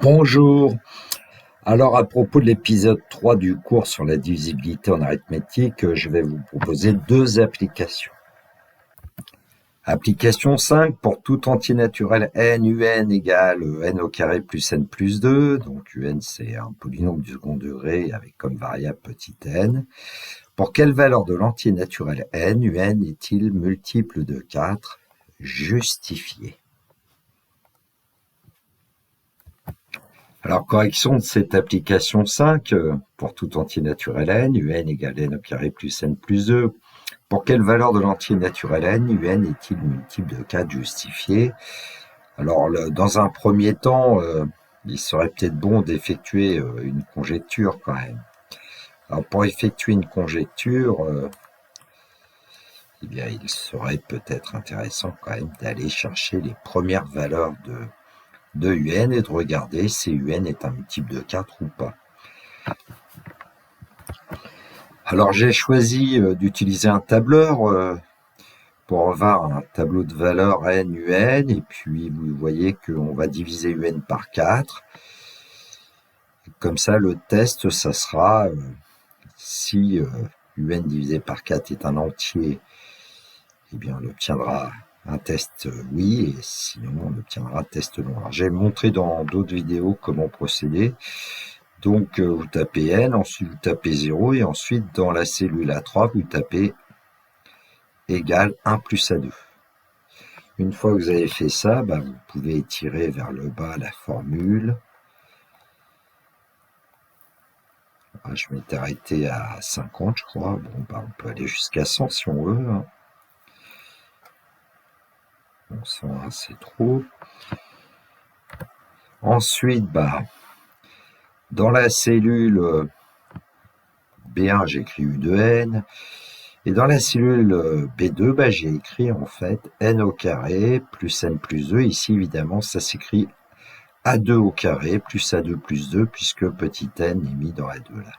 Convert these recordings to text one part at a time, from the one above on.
Bonjour. Alors, à propos de l'épisode 3 du cours sur la divisibilité en arithmétique, je vais vous proposer deux applications. Application 5, pour tout entier naturel n, un égale n au carré plus n plus 2. Donc, un, c'est un polynôme du second degré avec comme variable petit n. Pour quelle valeur de l'entier naturel n, un est-il multiple de 4? Justifié. Alors, correction de cette application 5, pour tout entier naturel n, un égale n au carré plus n plus 2. Pour quelle valeur de l'entier naturel n, un est-il multiple de 4 justifié? Alors, dans un premier temps, il serait peut-être bon d'effectuer une conjecture quand même. Alors, pour effectuer une conjecture, eh bien, il serait peut-être intéressant quand même d'aller chercher les premières valeurs de un et de regarder si un est un multiple de 4 ou pas. Alors j'ai choisi d'utiliser un tableur pour avoir un tableau de valeurs n, un, et puis vous voyez qu'on va diviser un par 4. Comme ça, le test, ça sera si un divisé par 4 est un entier, eh bien on obtiendra un test oui, et sinon on obtiendra un test non. Alors j'ai montré dans d'autres vidéos comment procéder. Donc vous tapez n, ensuite vous tapez 0, et ensuite dans la cellule A3, vous tapez égale 1 plus A2. Une fois que vous avez fait ça, vous pouvez étirer vers le bas la formule. Je m'étais arrêté à 50, je crois. Bon, on peut aller jusqu'à 100 si on veut. Bon, 101, c'est trop. Ensuite, dans la cellule B1, j'ai écrit U de n. Et dans la cellule B2, j'ai écrit en fait n au carré plus n plus 2. Ici, évidemment, ça s'écrit A2 au carré plus A2 plus 2, puisque petit n est mis dans A2 là.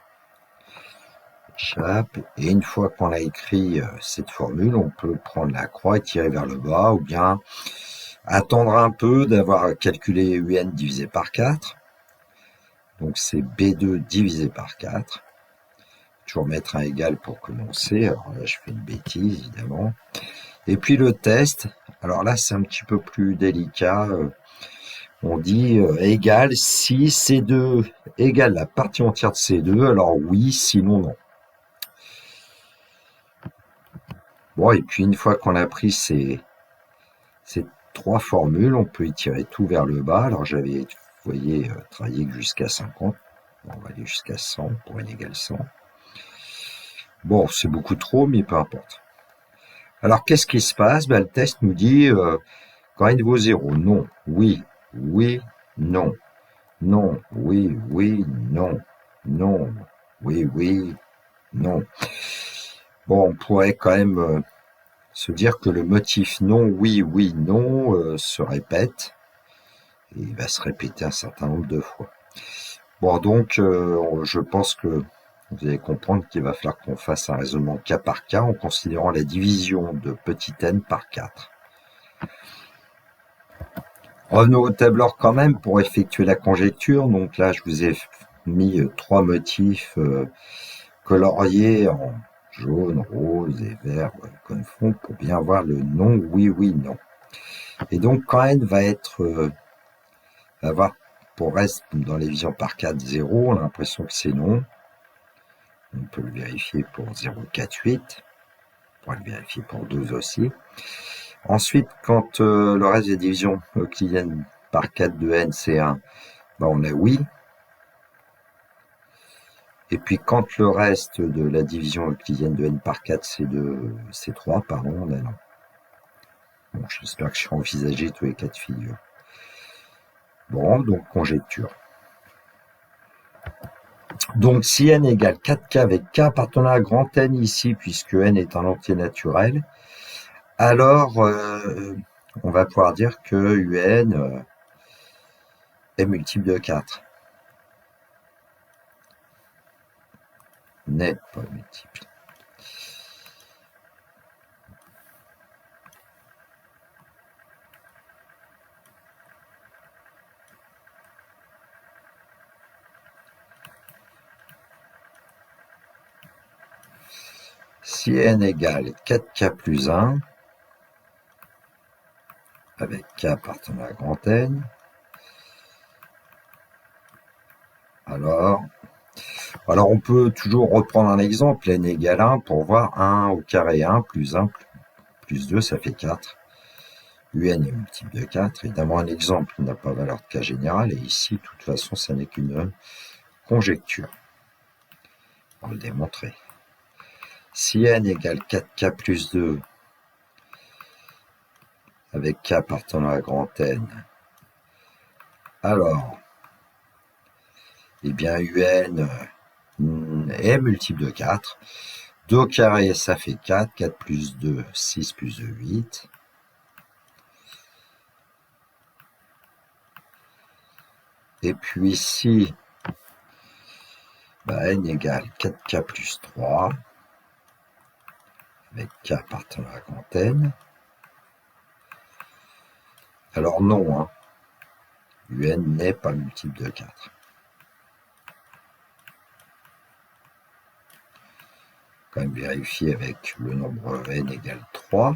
Et une fois qu'on a écrit cette formule, on peut prendre la croix et tirer vers le bas, ou bien attendre un peu d'avoir calculé un divisé par 4. Donc c'est B2 divisé par 4. Toujours mettre un égal pour commencer. Alors là, je fais une bêtise, évidemment. Et puis le test, alors là, c'est un petit peu plus délicat. On dit égal si C2 égale la partie entière de C2, alors oui, sinon non. Bon, et puis une fois qu'on a pris ces trois formules, on peut étirer tout vers le bas. Alors j'avais, vous voyez, travaillé jusqu'à 50. Bon, on va aller jusqu'à 100 pour n égale 100. Bon, c'est beaucoup trop, mais peu importe. Alors qu'est-ce qui se passe? Le test nous dit quand n vaut 0, non, oui, oui, non, non, oui, oui, non, non, oui, oui, non. Bon, on pourrait quand même se dire que le motif non, oui, oui, non se répète, et il va se répéter un certain nombre de fois. Bon, donc, je pense que vous allez comprendre qu'il va falloir qu'on fasse un raisonnement cas par cas en considérant la division de petit n par 4. Revenons au tableur quand même pour effectuer la conjecture. Donc là, je vous ai mis trois motifs coloriés en jaune, rose et vert comme fond pour bien voir le non, oui, oui, non. Et donc quand n va avoir pour reste dans les divisions par 4 0, on a l'impression que c'est non. On peut le vérifier pour 0,48. On pourra le vérifier pour 12 aussi. Ensuite, quand le reste des divisions euclidiennes par 4 de n, c'est 1, on a oui. Et puis quand le reste de la division euclidienne de n par 4, c'est 3, on a non. Bon, j'espère que je suis envisagé tous les cas de figure. Bon, donc conjecture. Donc si n égale 4k avec k appartenant à grand N ici, puisque n est un entier naturel, alors on va pouvoir dire que un est multiple de 4. N'est pas multiple. Si n égale 4k plus 1, avec k appartenant à grand N, alors on peut toujours reprendre un exemple, n égale 1, pour voir 1 au carré 1 plus 1 plus 2, ça fait 4. Un est multiple de 4. Évidemment, un exemple n'a pas valeur de cas général, et ici, de toute façon, ça n'est qu'une conjecture. On va le démontrer. Si n égale 4k plus 2, avec k appartenant à grand N, alors, eh bien, un est multiple de 4. 2 au carré, ça fait 4. 4 plus 2, 6 plus 2, 8. Et puis ici, n égale 4k plus 3, avec k appartenant à grand N. Alors non, un n'est pas multiple de 4. Quand même vérifier avec le nombre n égale 3.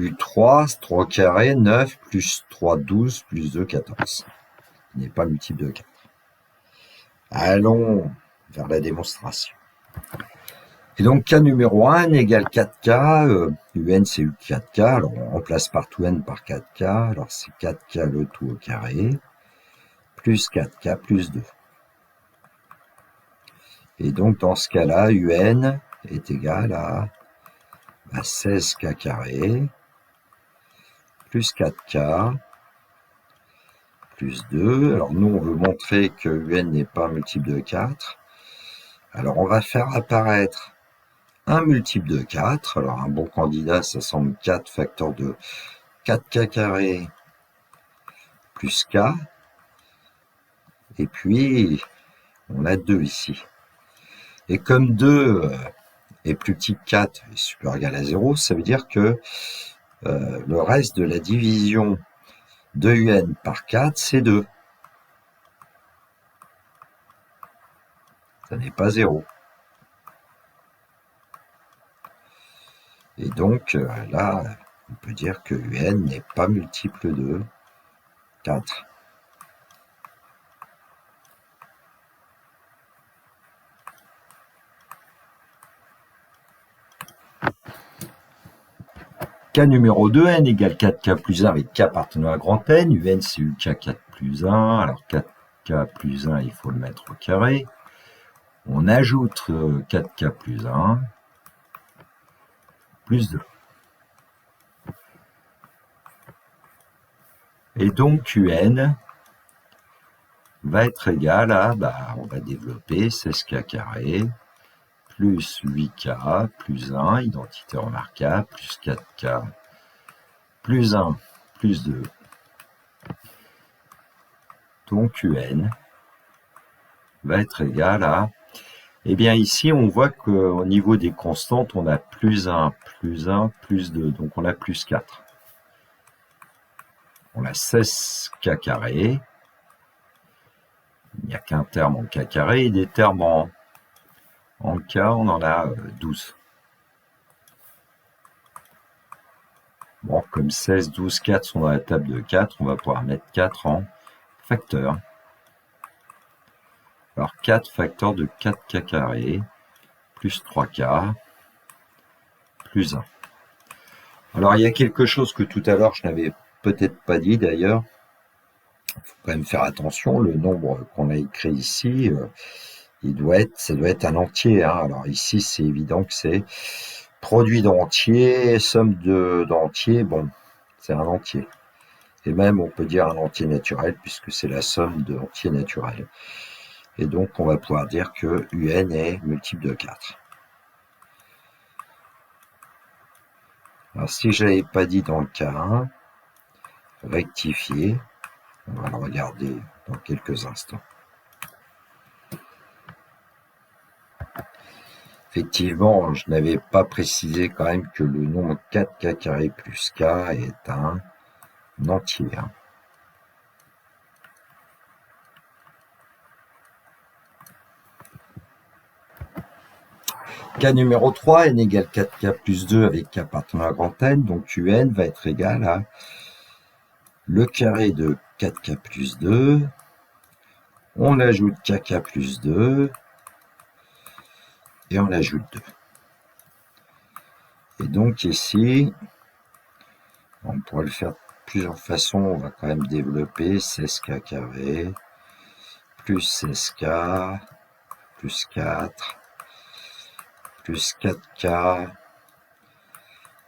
U3, 3 au carré, 9, plus 3, 12, plus 2, 14. Il n'est pas multiple de 4. Allons vers la démonstration. Et donc, cas numéro 1, n égale 4k, un c'est U4k, alors on remplace partout n par 4k, alors c'est 4k le tout au carré, plus 4k plus 2. Et donc, dans ce cas-là, un est égal à 16k carré, plus 4k, plus 2. Alors nous, on veut montrer que un n'est pas un multiple de 4. Alors on va faire apparaître un multiple de 4. Alors un bon candidat, ça semble 4 facteur de 4k carré plus k. Et puis, on a 2 ici. Et comme 2 est plus petit que 4 est supérieur ou égal à 0, ça veut dire que le reste de la division de un par 4, c'est 2. Ça n'est pas 0. Et donc, là, on peut dire que un n'est pas multiple de 4. Cas numéro 2, n égale 4k plus 1 avec k appartenant à grand N. Un, c'est UK 4 plus 1. Alors 4k plus 1, il faut le mettre au carré. On ajoute 4k plus 1, plus 2. Et donc, un va être égal à, on va développer 16k carré, plus 8k, plus 1, identité remarquable, plus 4k, plus 1, plus 2. Donc, un va être égal à... Eh bien, ici, on voit qu'au niveau des constantes, on a plus 1, plus 1, plus 2. Donc, on a plus 4. On a 16k carré. Il n'y a qu'un terme en k carré et des termes en k, on en a 12. Bon, comme 16, 12, 4 sont dans la table de 4, on va pouvoir mettre 4 en facteur. Alors 4 facteur de 4k carré, plus 3k, plus 1. Alors il y a quelque chose que tout à l'heure je n'avais peut-être pas dit d'ailleurs. Il faut quand même faire attention, le nombre qu'on a écrit ici, ça doit être un entier. Hein. Alors ici c'est évident que c'est produit d'entiers, somme d'entiers, bon, c'est un entier. Et même, on peut dire un entier naturel, puisque c'est la somme d'entiers naturels. Et donc, on va pouvoir dire que un est multiple de 4. Alors, si je n'avais pas dit dans le cas 1, rectifier, on va le regarder dans quelques instants. Effectivement, je n'avais pas précisé quand même que le nombre 4k carré plus k est un entier. Hein. Cas numéro 3, n égale 4k plus 2 avec k appartenant à grand N, donc un va être égal à le carré de 4k plus 2, on ajoute kk plus 2, et on ajoute 2. Et donc ici, on pourrait le faire de plusieurs façons, on va quand même développer 16k carré, plus 16k, plus 4, plus 4k,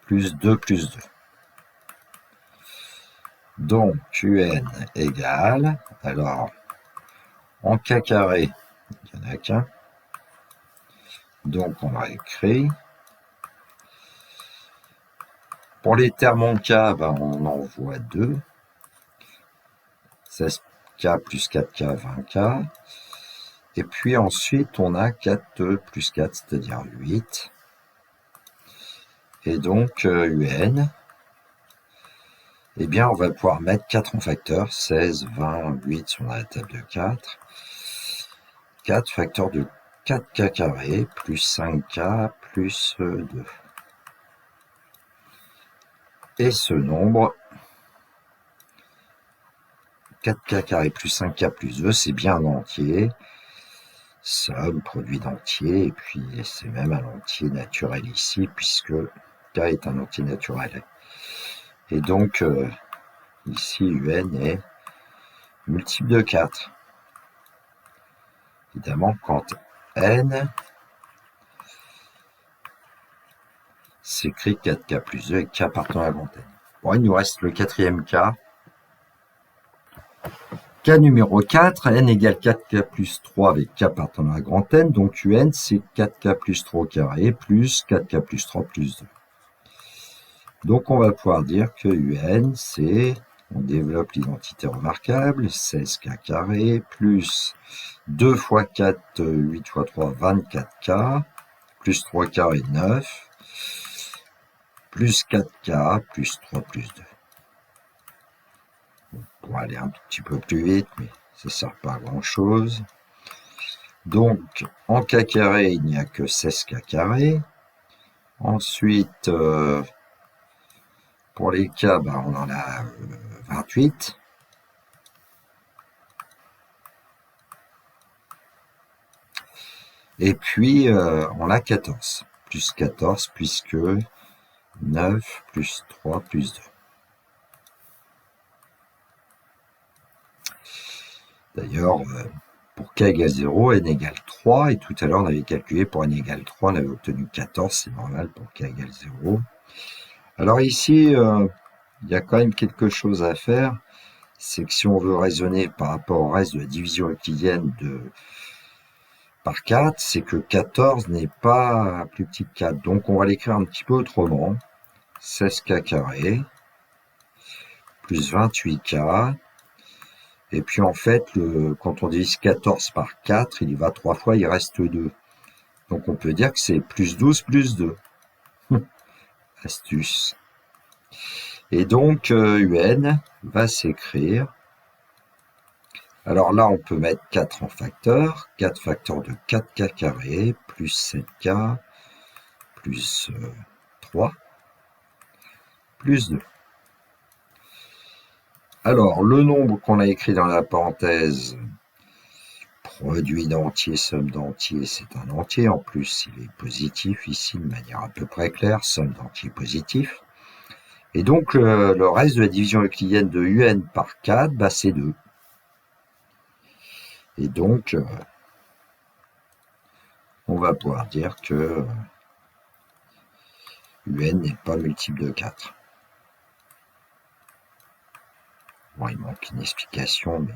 plus 2 plus 2. Donc un égale, alors en k carré, il n'y en a qu'un, donc on va écrire. Pour les termes en k, on en voit 2. 16k plus 4k, 20k. Et puis ensuite, on a 4 plus 4, c'est-à-dire 8. Et donc, un, eh bien, on va pouvoir mettre 4 en facteur. 16, 20, 8 sur la table de 4. 4 facteurs de 4k carré plus 5k plus 2. Et ce nombre, 4k carré plus 5k plus 2, c'est bien un entier. Somme, produit d'entier, et puis c'est même un entier naturel ici, puisque k est un entier naturel. Et donc, ici, un est multiple de 4. Évidemment, quand n s'écrit 4k plus 2 et k appartenant à grand N. Bon, il nous reste le quatrième cas. Cas numéro 4, n égale 4k plus 3 avec k appartenant à grand N. Donc un, c'est 4k plus 3 au carré plus 4k plus 3 plus 2. Donc on va pouvoir dire que un, c'est, on développe l'identité remarquable, 16k carré plus 2 fois 4, 8 fois 3, 24k, plus 3 carré, 9, plus 4k, plus 3 plus 2. On va aller un petit peu plus vite, mais ça ne sert pas à grand chose. Donc, en k carré, il n'y a que 16k carré. Ensuite, pour les k, on en a 28. Et puis, on a 14. Plus 14, puisque 9 plus 3 plus 2. D'ailleurs, pour k égale 0, n égale 3, et tout à l'heure on avait calculé pour n égale 3, on avait obtenu 14, c'est normal pour k égale 0. Alors ici, il y a quand même quelque chose à faire, c'est que si on veut raisonner par rapport au reste de la division euclidienne par 4, c'est que 14 n'est pas plus petit que 4, donc on va l'écrire un petit peu autrement. 16k carré plus 28k. Et puis en fait, quand on divise 14 par 4, il y va 3 fois, il reste 2. Donc on peut dire que c'est plus 12 plus 2. Astuce. Et donc un va s'écrire. Alors là, on peut mettre 4 en facteur. 4 facteurs de 4k carré plus 7k plus 3 plus 2. Alors, le nombre qu'on a écrit dans la parenthèse, produit d'entier, somme d'entier, c'est un entier. En plus, il est positif ici de manière à peu près claire, somme d'entier positif. Et donc, le reste de la division euclidienne de un par 4, c'est 2. Et donc, on va pouvoir dire que un n'est pas multiple de 4. Bon, il manque une explication, mais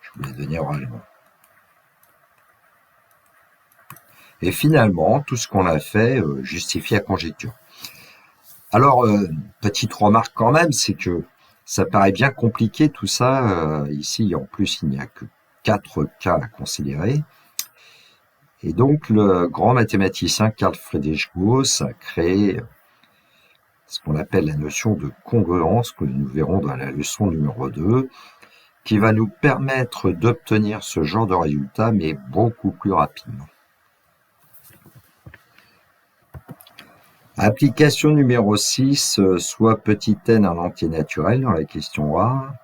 je vous l'ai donné oralement. Et finalement, tout ce qu'on a fait justifie la conjecture. Alors, petite remarque quand même, c'est que ça paraît bien compliqué tout ça. Ici, en plus, il n'y a que 4 cas à considérer. Et donc, le grand mathématicien Carl Friedrich Gauss a créé ce qu'on appelle la notion de congruence, que nous verrons dans la leçon numéro 2, qui va nous permettre d'obtenir ce genre de résultat, mais beaucoup plus rapidement. Application numéro 6, soit petit n un entier naturel dans la question A.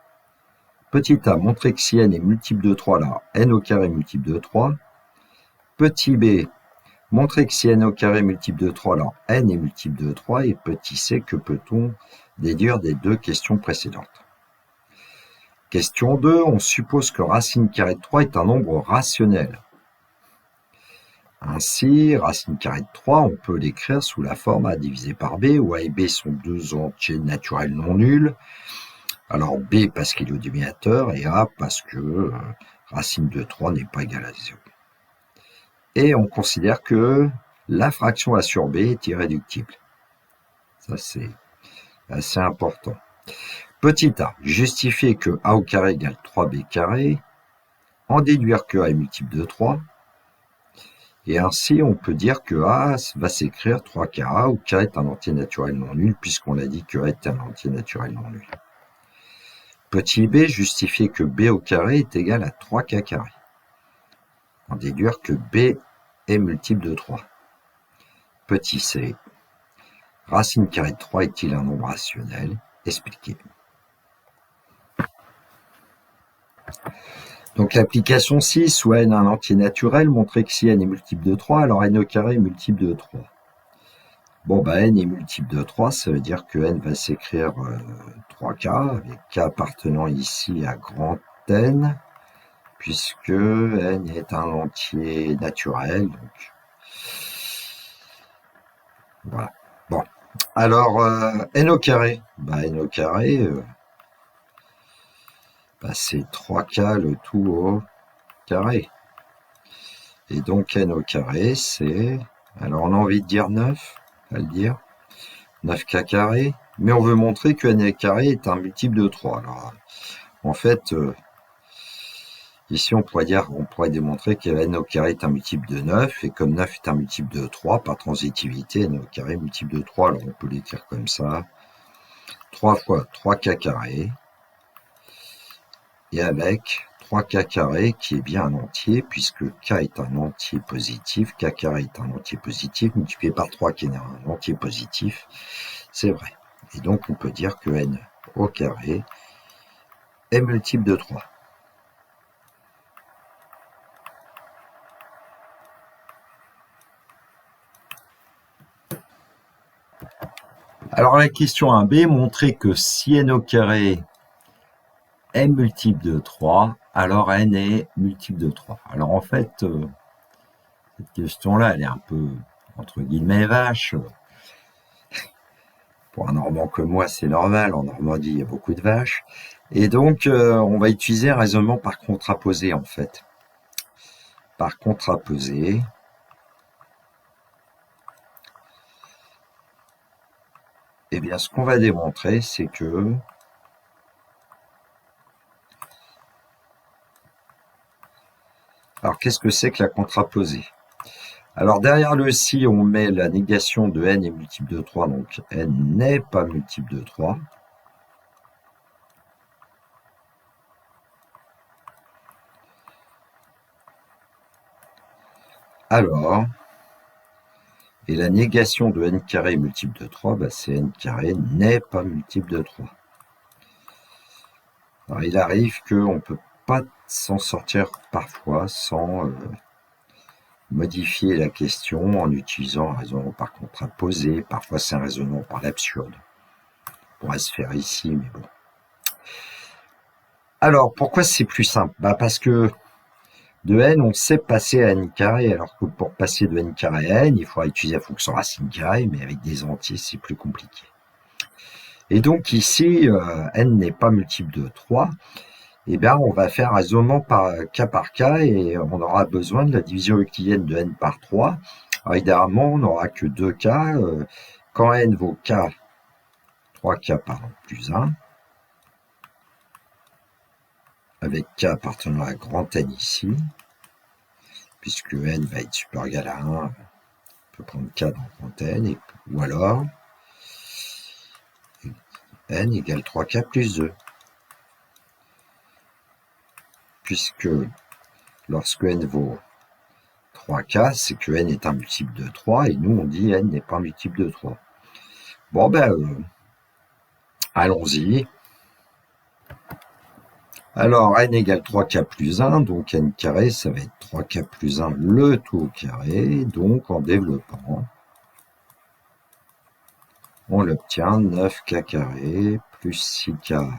Petit a, montrer que si n est multiple de 3, alors n au carré est multiple de 3. Petit b, montrer que si n au carré est multiple de 3, alors n est multiple de 3. Et petit c, que peut-on déduire des deux questions précédentes? Question 2, on suppose que racine carrée de 3 est un nombre rationnel. Ainsi, racine carrée de 3, on peut l'écrire sous la forme a divisé par b, où a et b sont deux entiers naturels non nuls. Alors b parce qu'il est au dénominateur et a parce que racine de 3 n'est pas égale à 0. Et on considère que la fraction a sur b est irréductible. Ça, c'est assez important. Petit a, justifier que a au carré égale 3b carré, en déduire que a est multiple de 3, et ainsi on peut dire que a va s'écrire 3ka, où k est un entier naturel non nul, puisqu'on a dit que a est un entier naturel non nul. Petit b, justifier que b au carré est égal à 3k carré, en déduire que b est multiple de 3. Petit c, racine carrée de 3 est-il un nombre rationnel? Expliquer. Donc l'application 6, soit n un entier naturel, montrer que si n est multiple de 3, alors n au carré est multiple de 3. Bon, n est multiple de 3, ça veut dire que n va s'écrire 3k, avec k appartenant ici à grand N, puisque n est un entier naturel. Donc voilà. Bon, alors n au carré. N au carré, c'est 3k le tout au carré. Et donc n au carré, c'est... Alors on a envie de dire 9, à le dire. 9k carré. Mais on veut montrer que n carré est un multiple de 3. Alors, en fait, ici on pourrait démontrer que n au carré est un multiple de 9. Et comme 9 est un multiple de 3, par transitivité, n au carré est multiple de 3. Alors on peut l'écrire comme ça. 3 fois 3k carré. Et avec 3k carré qui est bien un entier, puisque k est un entier positif, k carré est un entier positif, multiplié par 3 qui est un entier positif, c'est vrai. Et donc on peut dire que n au carré est multiple de 3. Alors la question 1b, montrer que si n au carré est multiple de 3, alors n est multiple de 3. Alors en fait, cette question-là, elle est un peu, entre guillemets, vache. Pour un Normand comme moi, c'est normal. En Normandie, il y a beaucoup de vaches. Et donc, on va utiliser un raisonnement par contraposé, en fait. Par contraposé. Eh bien, ce qu'on va démontrer, c'est que alors, qu'est-ce que c'est que la contraposée? Alors, derrière le si, on met la négation de n est multiple de 3, donc n n'est pas multiple de 3. Alors, et la négation de n carré multiple de 3, c'est n carré n'est pas multiple de 3. Alors, il arrive qu'on ne peut pas s'en sortir parfois sans modifier la question en utilisant un raisonnement par contraposé. Parfois, c'est un raisonnement par l'absurde. On pourrait se faire ici, mais bon. Alors, pourquoi c'est plus simple? Parce que de n, on sait passer à n carré, alors que pour passer de n carré à n, il faudra utiliser la fonction racine carrée, mais avec des entiers, c'est plus compliqué. Et donc ici, n n'est pas multiple de 3, eh bien on va faire un raisonnement par cas et on aura besoin de la division euclidienne de n par 3. Alors évidemment, on n'aura que 2 cas. Quand n vaut k, 3k plus 1, avec k appartenant à grand N ici, puisque n va être supérieur ou égal à 1, on peut prendre k dans grand N, ou alors n égale 3k plus 2. Puisque lorsque n vaut 3K, c'est que n est un multiple de 3, et nous on dit n n'est pas un multiple de 3. Bon ben, allons-y. Alors, n égale 3k plus 1, donc n carré, ça va être 3k plus 1, le tout au carré. Donc, en développant, on l'obtient 9k carré plus 6k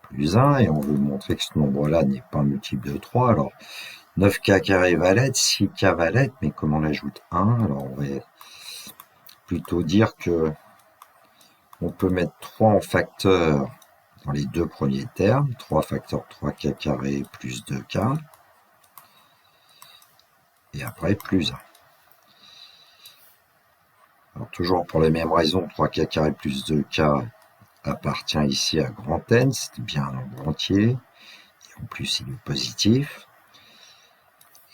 plus 1. Et on veut montrer que ce nombre-là n'est pas un multiple de 3. Alors, 9k carré va l'être, 6k va l'être, mais comme on ajoute 1, alors on va plutôt dire que on peut mettre 3 en facteur dans les deux premiers termes, 3 facteur 3k carré plus 2k, et après plus 1. Alors toujours pour les mêmes raisons, 3k carré plus 2k appartient ici à grand N, c'est bien un nombre entier, et en plus il est positif.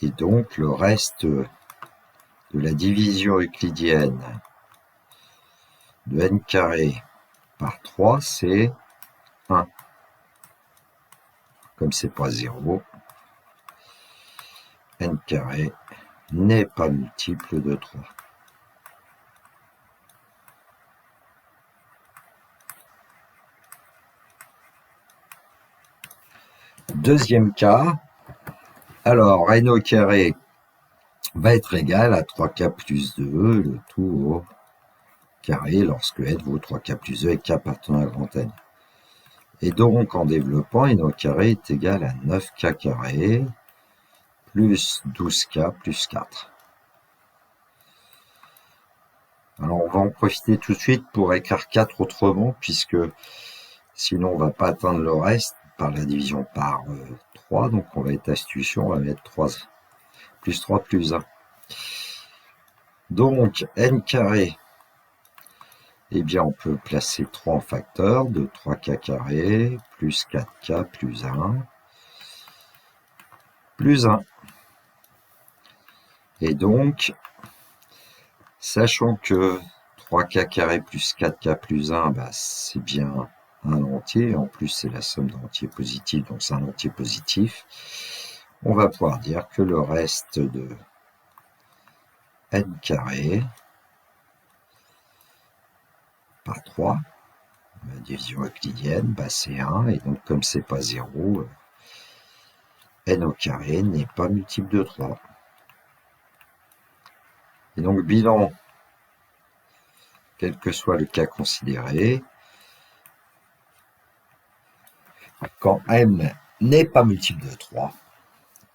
Et donc le reste de la division euclidienne de n carré par 3, c'est 1. Comme c'est pas 0, n carré n'est pas multiple de 3. Deuxième cas, alors n au carré va être égal à 3k plus 2, le tout au carré, lorsque n vaut 3k plus 2 et k appartenant à grand N. Et donc, en développant, n au carré est égal à 9k carré plus 12k plus 4. Alors, on va en profiter tout de suite pour écrire 4 autrement, puisque sinon, on ne va pas atteindre le reste par la division par 3. Donc, on va être astucieux, on va mettre 3 plus 3 plus 1. Donc, n carré, eh bien, on peut placer 3 en facteur de 3k carré plus 4k plus 1 plus 1. Et donc, sachant que 3k carré plus 4k plus 1, bah, c'est bien un entier. En plus, c'est la somme d'entiers positifs, donc c'est un entier positif. On va pouvoir dire que le reste de n carré par 3, la division euclidienne, bah, c'est 1. Et donc, comme c'est pas 0, n au carré n'est pas multiple de 3. Et donc, bilan, quel que soit le cas considéré, quand n n'est pas multiple de 3,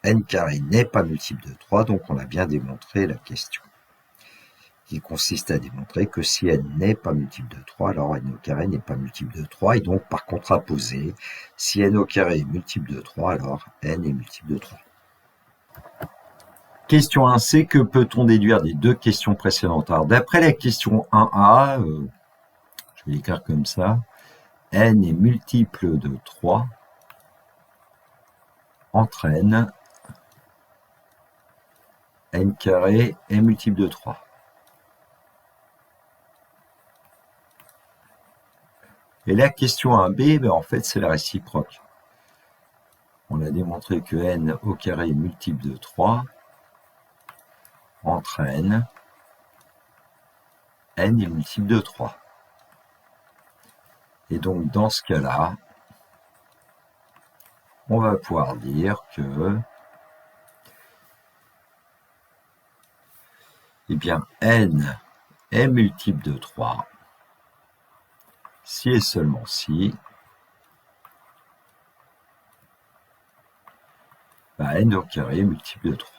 n carré n'est pas multiple de 3, donc on a bien démontré la question, qui consiste à démontrer que si n n'est pas multiple de 3, alors n au carré n'est pas multiple de 3, et donc par contraposé, si n au carré est multiple de 3, alors n est multiple de 3. Question 1c, que peut-on déduire des deux questions précédentes? Alors, d'après la question 1a, je vais l'écrire comme ça, n est multiple de 3 entraîne n carré est multiple de 3. Et la question 1b, ben en fait, c'est la réciproque. On a démontré que n au carré est multiple de 3 entraîne n est multiple de 3. Et donc, dans ce cas-là, on va pouvoir dire que, eh bien, n est multiple de 3 si et seulement si n au carré est multiple de 3.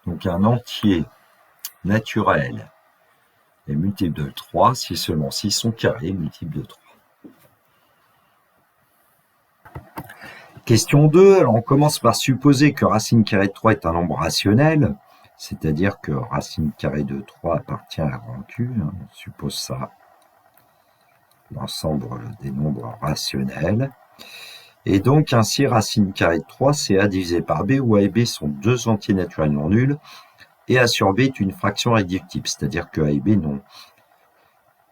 Donc un entier naturel est multiple de 3 si et seulement si son carré est multiple de 3. Question 2, alors on commence par supposer que racine carrée de 3 est un nombre rationnel, c'est-à-dire que racine carrée de 3 appartient à grand Q, on suppose ça, l'ensemble des nombres rationnels. Et donc, ainsi, racine carrée de 3, c'est A divisé par B, où A et B sont deux entiers naturels non nuls, et A sur B est une fraction réductible, c'est-à-dire que A et B n'ont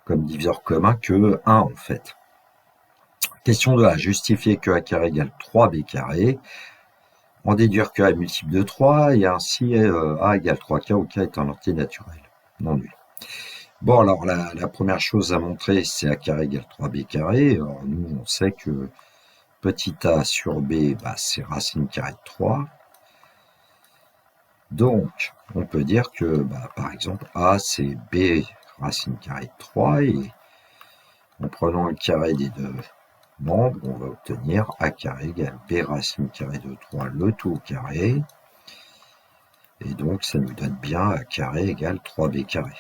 comme diviseur commun que 1 en fait. Question 2A, justifier que A carré égale 3B carré. en déduire que A est multiple de 3, et ainsi A égale 3K où K est un entier naturel, non nul. Bon, alors la première chose à montrer, c'est A carré égale 3B carré. Alors nous, on sait que petit a sur B, bah, c'est racine carrée de 3. Donc, on peut dire que, bah, par exemple, A, c'est B racine carrée de 3, et en prenant le carré des deux membres, on va obtenir A carré égale B racine carrée de 3, le tout au carré. Et donc, ça nous donne bien A carré égale 3B carré.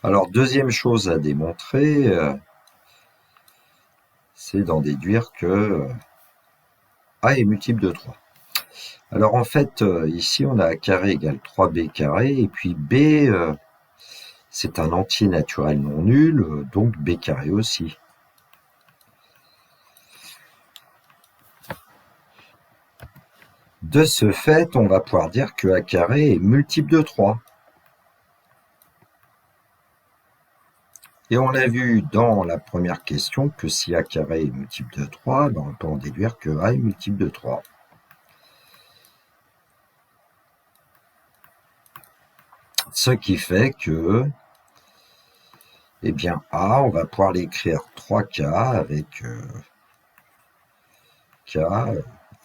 Alors, deuxième chose à démontrer, c'est d'en déduire que A est multiple de 3. Alors, en fait, ici, on a A carré égale 3B carré, et puis B, c'est un entier naturel non nul, donc B carré aussi. De ce fait, on va pouvoir dire que A carré est multiple de 3. Et on a vu dans la première question que si A carré est multiple de 3, ben on peut en déduire que A est multiple de 3. Ce qui fait que, eh bien, A, on va pouvoir l'écrire 3K avec K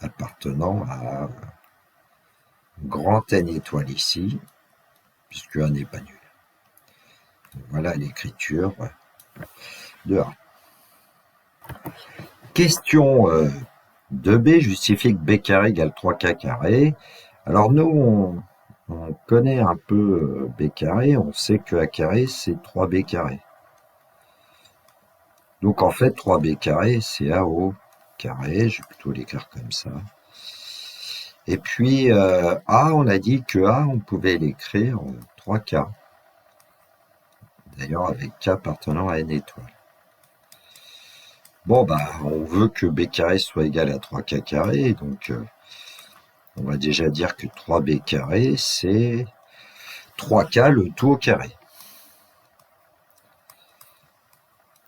appartenant à grand N étoile ici, puisque A n'est pas nul. Voilà l'écriture de A. Question 2B, justifie que B carré égale 3K carré. Alors nous, on connaît un peu B carré, on sait que A carré, c'est 3B carré. Donc en fait, 3B carré, c'est A au carré, je vais plutôt l'écrire comme ça. Et puis A, on a dit que A, on pouvait l'écrire 3K. D'ailleurs, avec K appartenant à N étoile. Bon, bah, on veut que B carré soit égal à 3K carré, donc on va déjà dire que 3B carré, c'est 3K le tout au carré.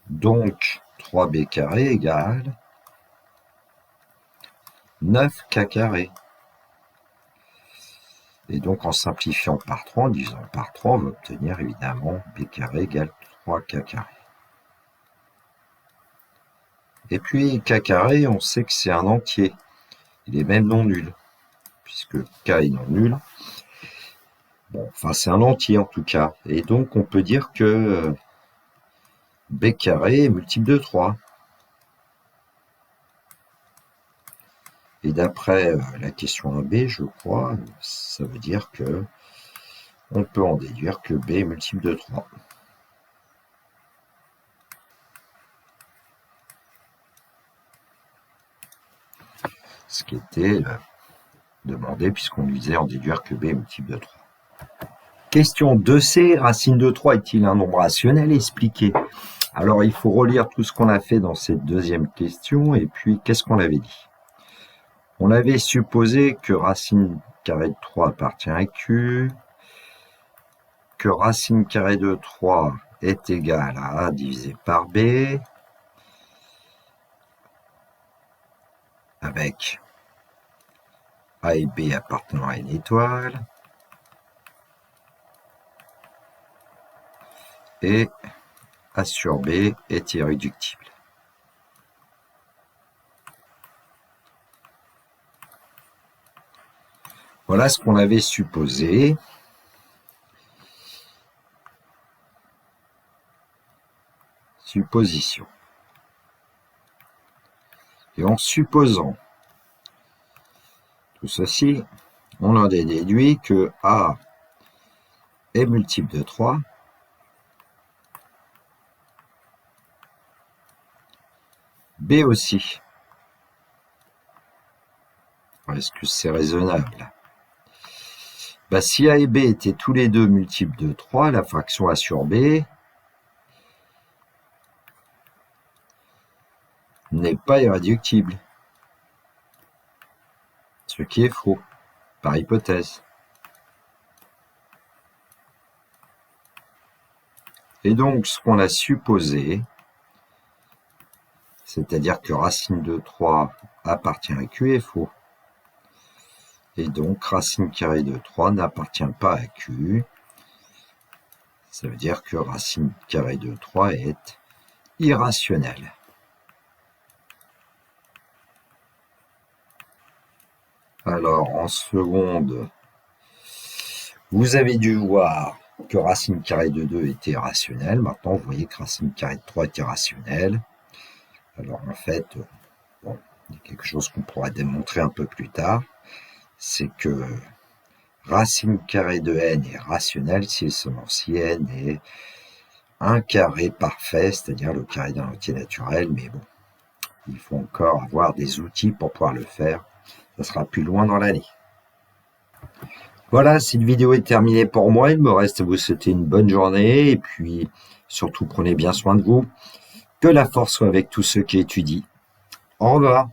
Donc, 3B carré égale 9K carré. Et donc, en simplifiant par 3, en divisant par 3, on va obtenir évidemment B carré égale 3K carré. Et puis, K carré, on sait que c'est un entier. Il est même non nul, puisque K est non nul. Bon, enfin, c'est un entier en tout cas. Et donc, on peut dire que B carré est multiple de 3. Et d'après la question 1B, je crois, ça veut dire que on peut en déduire que B est multiple de 3. Ce qui était demandé puisqu'on lui disait en déduire que B est multiple de 3. Question 2C, racine de 3 est-il un nombre rationnel? Expliqué. Alors il faut relire tout ce qu'on a fait dans cette deuxième question et puis qu'est-ce qu'on avait dit? On avait supposé que racine carrée de 3 appartient à Q, que racine carrée de 3 est égale à A divisé par B, avec A et B appartenant à une étoile, et A sur B est irréductible. Voilà ce qu'on avait supposé. Supposition. Et en supposant tout ceci, on en a déduit que A est multiple de 3, B aussi. Est-ce que c'est raisonnable? Bah, si A et B étaient tous les deux multiples de 3, la fraction A sur B n'est pas irréductible. Ce qui est faux, par hypothèse. Et donc, ce qu'on a supposé, C'est-à-dire que racine de 3 appartient à Q est faux. Et donc, racine carrée de 3 n'appartient pas à Q. Ça veut dire que racine carrée de 3 est irrationnelle. Alors, en seconde, vous avez dû voir que racine carrée de 2 était rationnelle. Maintenant, vous voyez que racine carrée de 3 est irrationnelle. Alors, en fait, bon, il y a quelque chose qu'on pourra démontrer un peu plus tard. C'est que racine carrée de n est rationnelle si et seulement si n est un carré parfait, c'est-à-dire le carré d'un entier naturel. Mais bon, il faut encore avoir des outils pour pouvoir le faire. Ça sera plus loin dans l'année. Voilà, cette vidéo est terminée pour moi. Il me reste à vous souhaiter une bonne journée. Et puis, surtout, prenez bien soin de vous. Que la force soit avec tous ceux qui étudient. Au revoir.